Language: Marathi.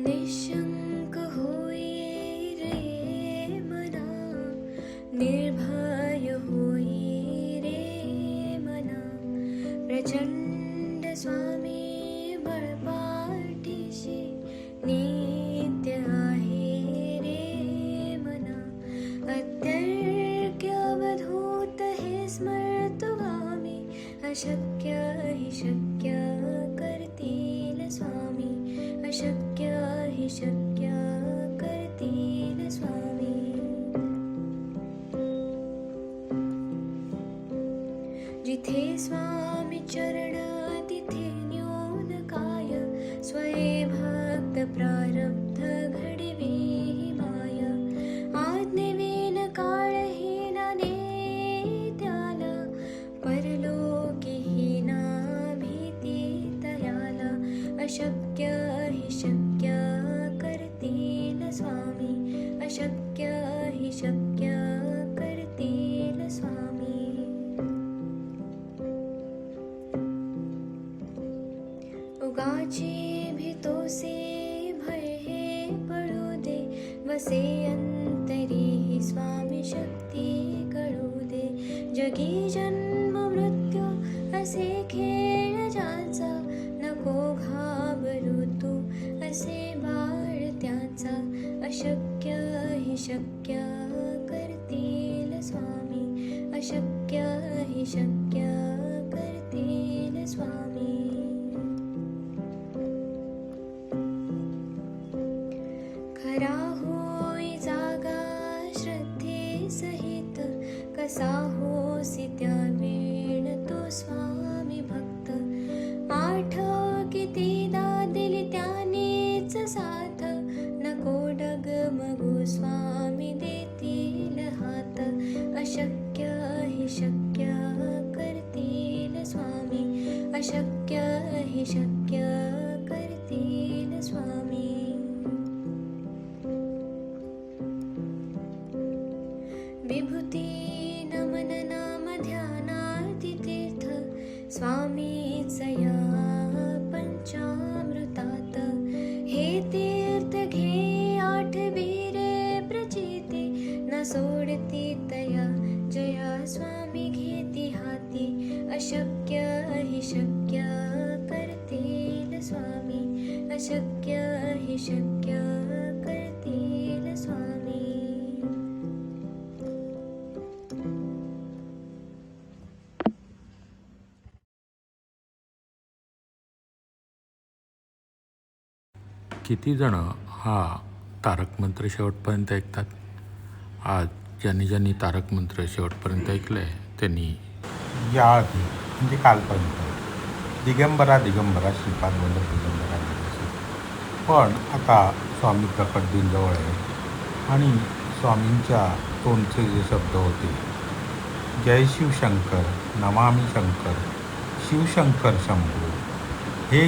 निशंक होई रे मना, निर्भय होई रे मना, प्रचंड स्वामी बळपाठीशी नित्य आहे रे मना. अत्यर्क्य अवधूत हे स्मरतो गामी, अशक्य हि शक्य करतील स्वामी, अशक्य हि शक्य करतील स्वामी. जिथे स्वामी चरण तिथे न्यून काय, स्वये भक्त प्रारब्ध घडवी माय. आज्ञेविन काळहीना नेत्याला, परलोकीहीना भीती तयाला. अशक्य हि शक्य करतील स्वामी, अशक्य हि शक्य करतील स्वामी. उगाची भीतोसे भय हे पडू दे, वसे अंतरी ही स्वामी शक्ती कळू दे. जगी जन्म मृत्यू असे खेळ ज्याचा, नको घाबरू तू असे बाळ त्याचा. अशक्य हि शक्य करतील स्वामी, अशक्य हि शक्य करतील स्वामी. खरा होई जागा श्रद्धे सहित, कसा होसी त्या वेळ तो स्वामी भक्त. आठव कितीदा दिली त्यानेच साथ, नको डगमगू स्वामी देतील हात. अशक्य हि शक्य करतील स्वामी, अशक्य हि शक्य करतील स्वामी. विभूती नमन नाम ध्यानार्ती तीर्थ, स्वामीच या पंचामृतात. हे तीर्थ घे आठवी रे प्रचिती, न सोडती तया जया स्वामी घेती हाती. अशक्य हि शक्य करतील स्वामी, अशक्य हि शक्य करतील स्वामी. किती जण हा तारक मंत्र शेवटपर्यंत ऐकतात? आज ज्यांनी ज्यांनी तारक मंत्र शेवटपर्यंत ऐकलं आहे त्यांनी याआधी म्हणजे कालपर्यंत दिगंबरा दिगंबरा श्रीपाद वल्लभ दिगंबरा लिहायचे. पण आता स्वामी प्रकट दिन जवळ आहे आणि स्वामींच्या तोंडचे जे शब्द होते, जय शिवशंकर, नमामि शंकर, शिवशंकर शंभो, हे